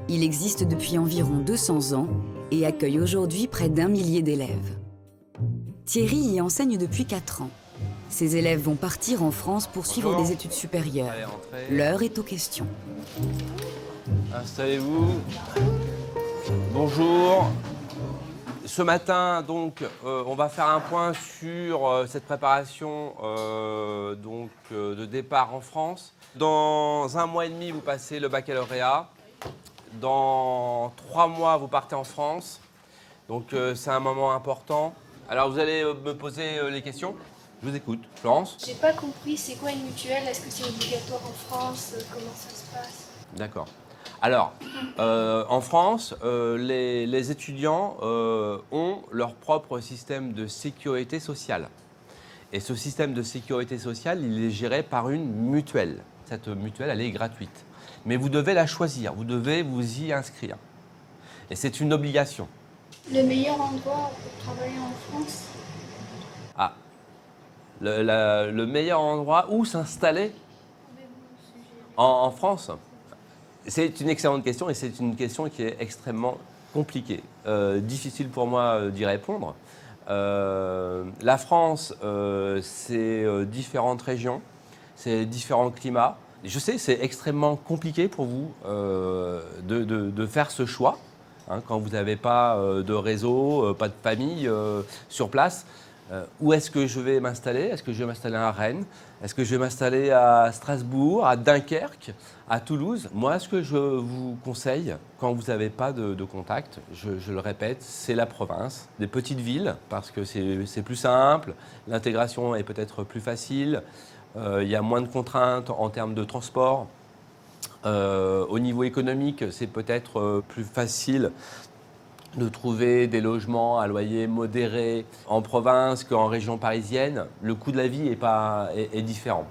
Il existe depuis environ 200 ans et accueille aujourd'hui près d'1 millier d'élèves. Thierry y enseigne depuis 4 ans. Ses élèves vont partir en France pour suivre des études supérieures. L'heure est aux questions. Installez-vous. Bonjour. Ce matin, donc, on va faire un point sur cette préparation de départ en France. Dans 1 mois et demi, vous passez le baccalauréat. Dans 3 mois, vous partez en France. Donc, c'est un moment important. Alors, vous allez me poser les questions. Je vous écoute. Florence? J'ai pas compris, c'est quoi une mutuelle? Est-ce que c'est obligatoire en France? Comment ça se passe? D'accord. Alors, en France, les étudiants ont leur propre système de sécurité sociale. Et ce système de sécurité sociale, il est géré par une mutuelle. Cette mutuelle, elle est gratuite. Mais vous devez la choisir, vous devez vous y inscrire. Et c'est une obligation. Le meilleur endroit pour travailler en France? Ah, le meilleur endroit où s'installer en France? C'est une excellente question et c'est une question qui est extrêmement compliquée. Difficile pour moi d'y répondre. La France, c'est différentes régions, c'est différents climats. Je sais, c'est extrêmement compliqué pour vous de faire ce choix. Quand vous n'avez pas de réseau, pas de famille sur place, Où est-ce que je vais m'installer? Est-ce que je vais m'installer à Rennes? Est-ce que je vais m'installer à Strasbourg, à Dunkerque, à Toulouse? Moi, ce que je vous conseille, quand vous n'avez pas de contact, je le répète, c'est la province, des petites villes, parce que c'est plus simple, l'intégration est peut-être plus facile, il y a moins de contraintes en termes de transport. Au niveau économique, c'est peut-être plus facile de trouver des logements à loyer modéré en province qu'en région parisienne. Le coût de la vie est différent.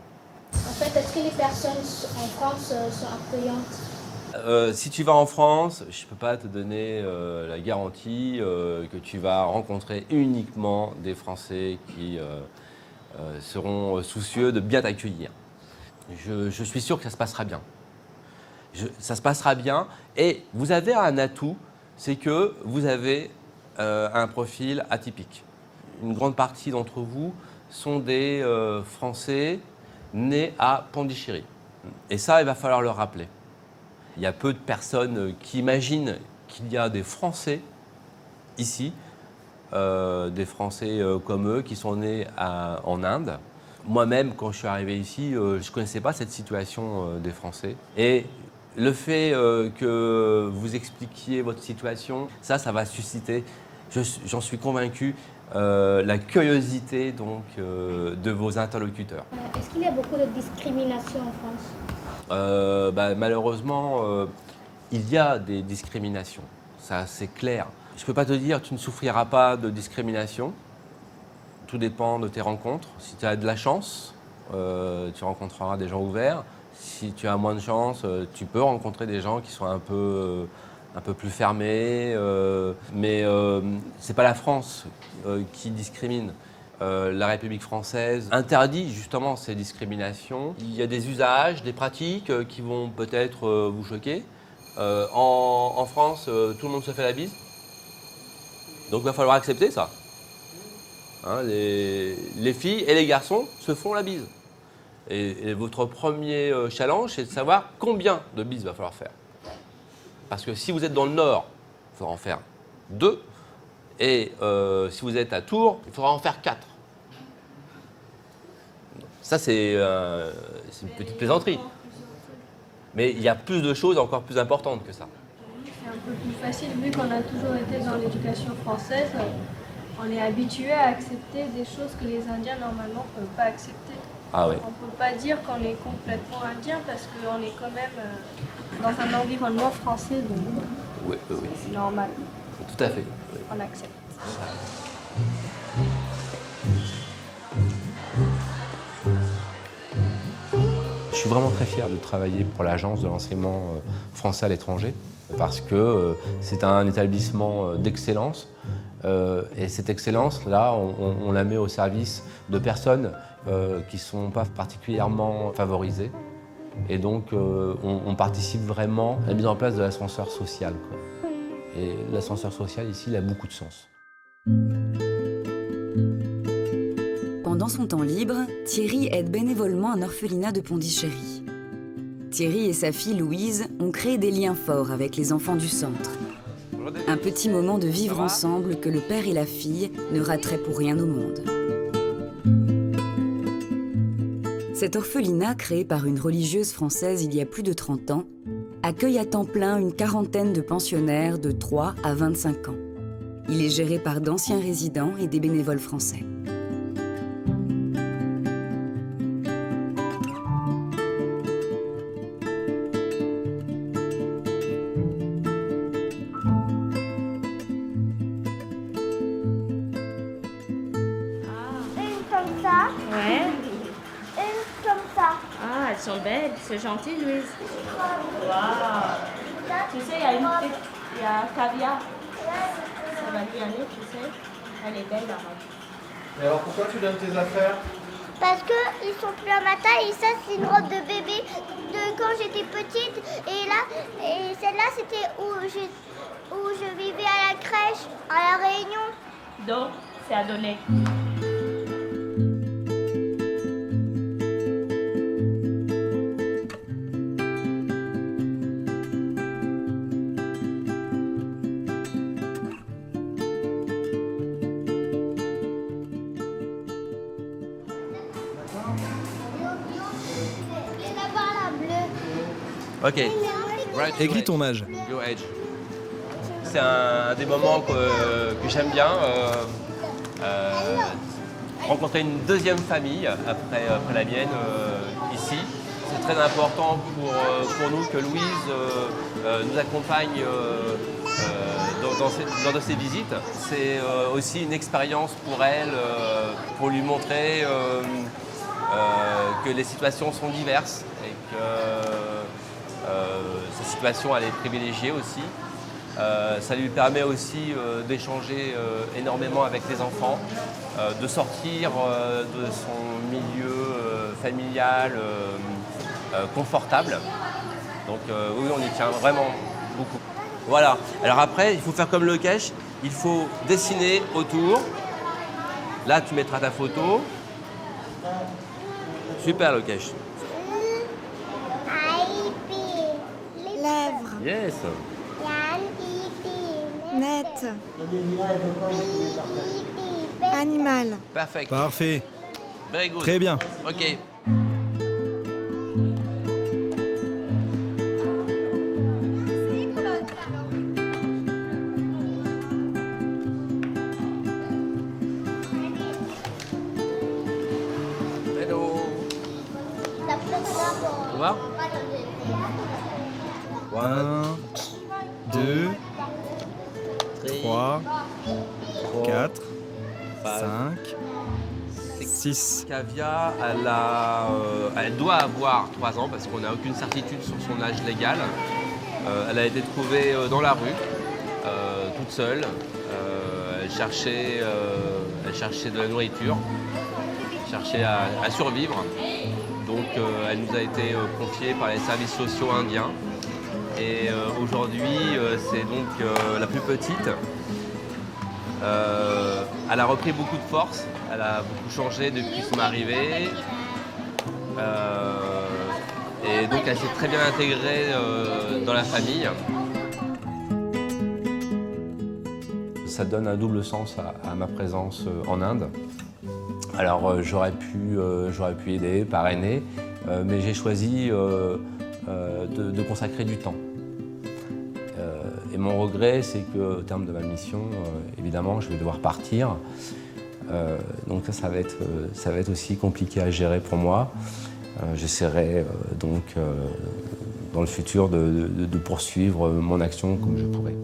En fait, est-ce que les personnes en France sont accueillantes? Si tu vas en France, je ne peux pas te donner la garantie que tu vas rencontrer uniquement des Français qui seront soucieux de bien t'accueillir. Je suis sûr que ça se passera bien. Ça se passera bien et vous avez un atout, c'est que vous avez un profil atypique. Une grande partie d'entre vous sont des Français nés à Pondichéry. Et ça, il va falloir le rappeler. Il y a peu de personnes qui imaginent qu'il y a des Français ici, des Français comme eux, qui sont nés en Inde. Moi-même, quand je suis arrivé ici, je ne connaissais pas cette situation des Français. Et le fait que vous expliquiez votre situation, ça va susciter, j'en suis convaincu, la curiosité donc, de vos interlocuteurs. Est-ce qu'il y a beaucoup de discrimination en France? Malheureusement, il y a des discriminations, ça c'est clair. Je ne peux pas te dire que tu ne souffriras pas de discrimination. Tout dépend de tes rencontres. Si tu as de la chance, tu rencontreras des gens ouverts. Si tu as moins de chance, tu peux rencontrer des gens qui sont un peu plus fermés. Mais ce n'est pas la France qui discrimine. La République française interdit justement ces discriminations. Il y a des usages, des pratiques qui vont peut-être vous choquer. En France, tout le monde se fait la bise. Donc il va falloir accepter ça. Hein, les filles et les garçons se font la bise. Et votre premier challenge, c'est de savoir combien de bises il va falloir faire. Parce que si vous êtes dans le Nord, il faudra en faire 2. Et si vous êtes à Tours, il faudra en faire 4. Ça, c'est une petite plaisanterie. Mais il y a plus de choses encore plus importantes que ça. C'est un peu plus facile, vu qu'on a toujours été dans l'éducation française. On est habitué à accepter des choses que les Indiens, normalement, ne peuvent pas accepter. Ah oui. On ne peut pas dire qu'on est complètement indien parce qu'on est quand même dans un environnement français, donc oui. c'est normal. Tout à fait. Oui. On accepte. Je suis vraiment très fier de travailler pour l'Agence de l'enseignement français à l'étranger parce que c'est un établissement d'excellence. Et cette excellence-là, on la met au service de personnes qui ne sont pas particulièrement favorisées. Et donc, on participe vraiment à la mise en place de l'ascenseur social, quoi. Et l'ascenseur social, ici, il a beaucoup de sens. Pendant son temps libre, Thierry aide bénévolement un orphelinat de Pondichéry. Thierry et sa fille Louise ont créé des liens forts avec les enfants du centre. Un petit moment de vivre ensemble que le père et la fille ne rateraient pour rien au monde. Cet orphelinat, créé par une religieuse française il y a plus de 30 ans, accueille à temps plein une quarantaine de pensionnaires de 3 à 25 ans. Il est géré par d'anciens résidents et des bénévoles français. Elles sont belles, c'est gentil, Louise. Wow. Tu sais, il y a un caviar. Ça va lui aller, tu sais. Elle est belle, la robe. Et alors, pourquoi tu donnes tes affaires? Parce qu'ils sont plus à ma taille et ça, c'est une robe de bébé de quand j'étais petite. Et celle-là, c'était où je vivais à la crèche, à La Réunion. Donc, c'est à donner. Ok. Écris ton âge. Your age. C'est un des moments que j'aime bien. Rencontrer une deuxième famille après la mienne ici. C'est très important pour nous que Louise nous accompagne lors de ses visites. C'est aussi une expérience pour elle, pour lui montrer que les situations sont diverses et que sa situation elle est privilégiée aussi. Ça lui permet aussi d'échanger énormément avec les enfants, de sortir de son milieu familial confortable. Donc oui, on y tient vraiment beaucoup. Voilà. Alors après, il faut faire comme le cache, il faut dessiner autour. Là, tu mettras ta photo. Super le cache. Lèvres. Yes. Net. Animal. Parfait. Parfait. Very good. Très bien. Ok. Hello. Au revoir. 1, 2, 3, 4, 5, 6. Kavya, elle doit avoir 3 ans parce qu'on n'a aucune certitude sur son âge légal. Elle a été trouvée dans la rue, toute seule. Elle cherchait de la nourriture, cherchait à survivre. Donc elle nous a été confiée par les services sociaux indiens. Et aujourd'hui, c'est donc la plus petite. Elle a repris beaucoup de force, elle a beaucoup changé depuis son arrivée. Et donc elle s'est très bien intégrée dans la famille. Ça donne un double sens à ma présence en Inde. Alors j'aurais pu aider, parrainer, mais j'ai choisi de consacrer du temps. Et mon regret, c'est qu'au terme de ma mission, évidemment, je vais devoir partir. Donc ça va être aussi compliqué à gérer pour moi. J'essaierai donc dans le futur de poursuivre mon action comme je pourrai.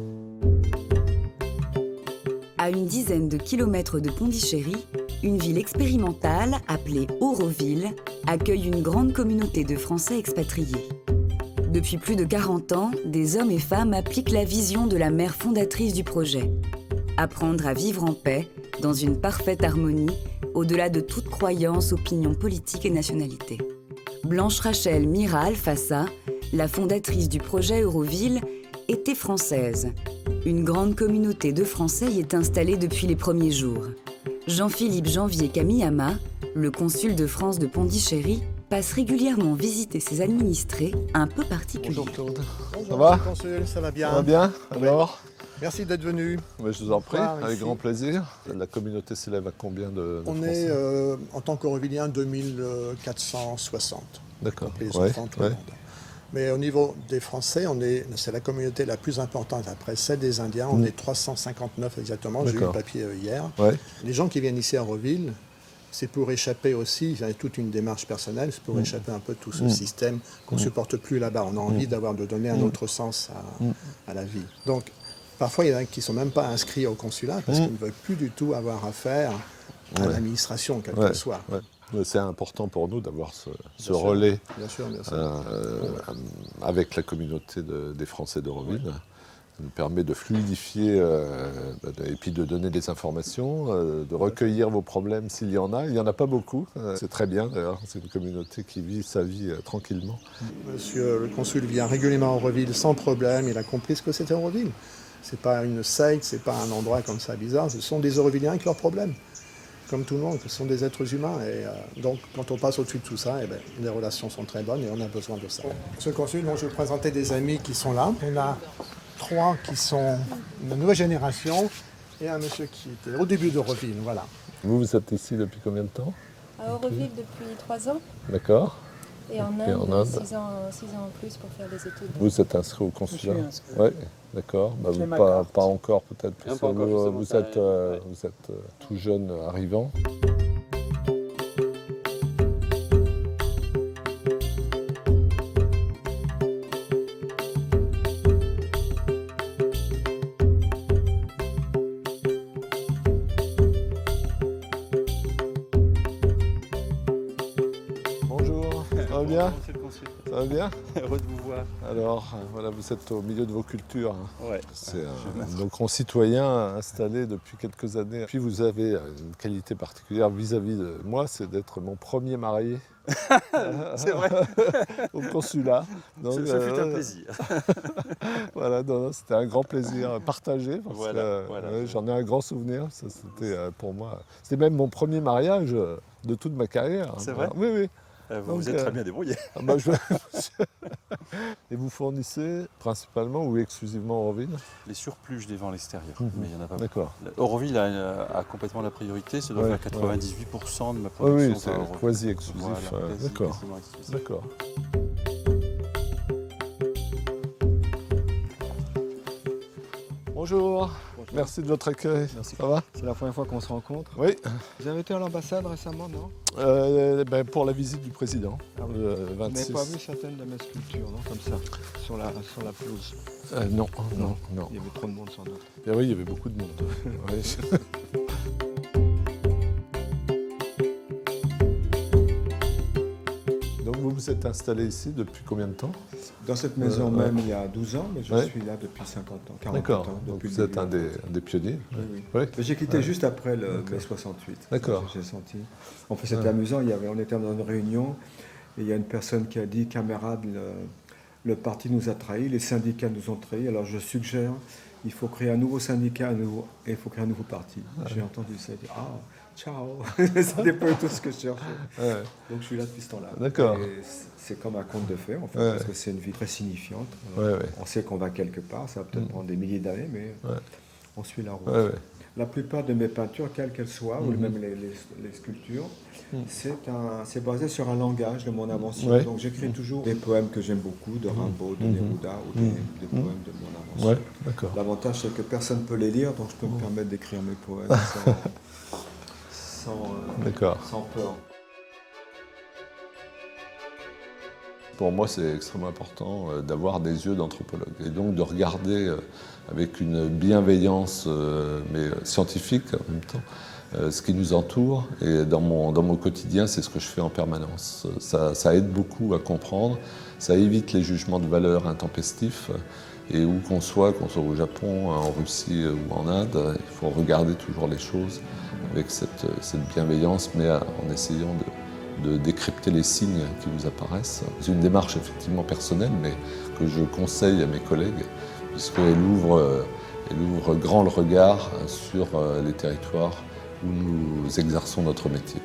À une dizaine de kilomètres de Pondichéry, une ville expérimentale appelée Auroville accueille une grande communauté de Français expatriés. Depuis plus de 40 ans, des hommes et femmes appliquent la vision de la mère fondatrice du projet. Apprendre à vivre en paix, dans une parfaite harmonie, au-delà de toute croyance, opinion politique et nationalité. Blanche Rachel Mira Alfassa, la fondatrice du projet Auroville, était française. Une grande communauté de Français y est installée depuis les premiers jours. Jean-Philippe Janvier Kamiyama, le consul de France de Pondichéry, passe régulièrement visiter ses administrés un peu particuliers. Bonjour Claude. Ça va ? Consul, ça va bien ? Ça va bien, alors ? Merci d'être venu. Ouais, je vous en prie, avec ici. grand plaisir. La communauté s'élève à combien de On Français ? est, en tant qu'Aurovillien, 2460. D'accord. Les enfants, tout le monde. Mais au niveau des Français, c'est la communauté la plus importante après celle des Indiens. On est 359 exactement, j'ai eu le papier hier. Ouais. Les gens qui viennent ici à Auroville, c'est pour échapper aussi, il y a toute une démarche personnelle, c'est pour échapper un peu de tout ce système qu'on ne supporte plus là-bas. On a envie de donner un autre sens à la vie. Donc, parfois, il y en a qui ne sont même pas inscrits au consulat parce qu'ils ne veulent plus du tout avoir affaire à l'administration, quelle que soit. Ouais. C'est important pour nous d'avoir ce relais bien sûr. avec la communauté des Français d'Auroville. Ça nous permet de fluidifier et puis de donner des informations, de recueillir vos problèmes s'il y en a. Il n'y en a pas beaucoup. C'est très bien d'ailleurs. C'est une communauté qui vit sa vie tranquillement. Monsieur le consul vient régulièrement à Auroville sans problème. Il a compris ce que c'était Auroville. Ce n'est pas une secte, ce n'est pas un endroit comme ça bizarre. Ce sont des Aurovilliens avec leurs problèmes. Comme tout le monde, ce sont des êtres humains. Et donc, quand on passe au-dessus de tout ça, les relations sont très bonnes et on a besoin de ça. Monsieur le consul, je vais vous présenter des amis qui sont là. On a 3 qui sont de nouvelle génération et un monsieur qui était au début d'Auroville. Voilà. Vous êtes ici depuis combien de temps ? à Auroville depuis 3 ans. D'accord. Et en Inde, 6 ans en plus pour faire des études. Vous êtes inscrit au consulat? Oui, d'accord. Bah, pas encore peut-être, parce que vous êtes tout jeune arrivant. Ça va bien? Ça va bien? Heureux de vous voir. Alors, voilà, vous êtes au milieu de vos cultures. Ouais. C'est nos concitoyens installés depuis quelques années. Puis vous avez une qualité particulière vis-à-vis de moi, c'est d'être mon premier marié. C'est vrai. Au consulat. Donc, ce fut un plaisir. Voilà, c'était un grand plaisir partagé. Parce voilà, que j'en ai un grand souvenir. Ça, c'était pour moi. C'était même mon premier mariage de toute ma carrière. C'est vrai? Oui, oui. Vous êtes très bien débrouillé. Et vous fournissez principalement ou exclusivement Auroville? Les surplus, je les vends à l'extérieur, mais il n'y en a pas beaucoup. Auroville a complètement la priorité, ça doit faire 98% de ma production. Oui, c'est quasi exclusif. Voilà, D'accord. Exclusif. D'accord. Bonjour. Merci de votre accueil. Merci. Ça va? C'est la première fois qu'on se rencontre. Oui. Vous avez été à l'ambassade récemment, non? Pour la visite du président, le 26. Vous n'avez pas vu certaines de mes sculptures, non? Comme ça, sur la pelouse? Non. Il y avait trop de monde sans doute. Oui, il y avait beaucoup de monde. Donc vous vous êtes installé ici depuis combien de temps? Dans cette maison même il y a 12 ans, mais je suis là depuis 50 ans, 40 ans. D'accord, donc vous êtes un des pionniers. Oui. J'ai quitté juste après le mai 68. D'accord. J'ai senti. En fait, c'était amusant, on était dans une réunion et il y a une personne qui a dit « Camarades, le parti nous a trahis, les syndicats nous ont trahis, alors je suggère, il faut créer un nouveau syndicat et il faut créer un nouveau parti. » J'ai entendu ça et dit « Ah, ciao !» C'était pas tout ce que je cherchais. Donc je suis là depuis ce temps-là. D'accord. C'est comme un conte de fées, en fait, parce que c'est une vie très signifiante. On sait qu'on va quelque part, ça va peut-être prendre des milliers d'années, mais on suit la route. La plupart de mes peintures, quelles qu'elles soient, ou même les sculptures, c'est basé sur un langage de mon invention. Donc j'écris toujours des poèmes que j'aime beaucoup, de Rimbaud, de Neruda, ou des poèmes de mon invention. L'avantage, c'est que personne ne peut les lire, donc je peux me permettre d'écrire mes poèmes sans peur. Pour moi, c'est extrêmement important d'avoir des yeux d'anthropologue et donc de regarder avec une bienveillance mais scientifique en même temps ce qui nous entoure. Et dans mon quotidien, c'est ce que je fais en permanence. Ça aide beaucoup à comprendre, ça évite les jugements de valeur intempestifs. Et où qu'on soit au Japon, en Russie ou en Inde, il faut regarder toujours les choses avec cette bienveillance, mais en essayant de décrypter les signes qui vous apparaissent. C'est une démarche effectivement personnelle, mais que je conseille à mes collègues, puisqu'elle ouvre grand le regard sur les territoires où nous exerçons notre métier.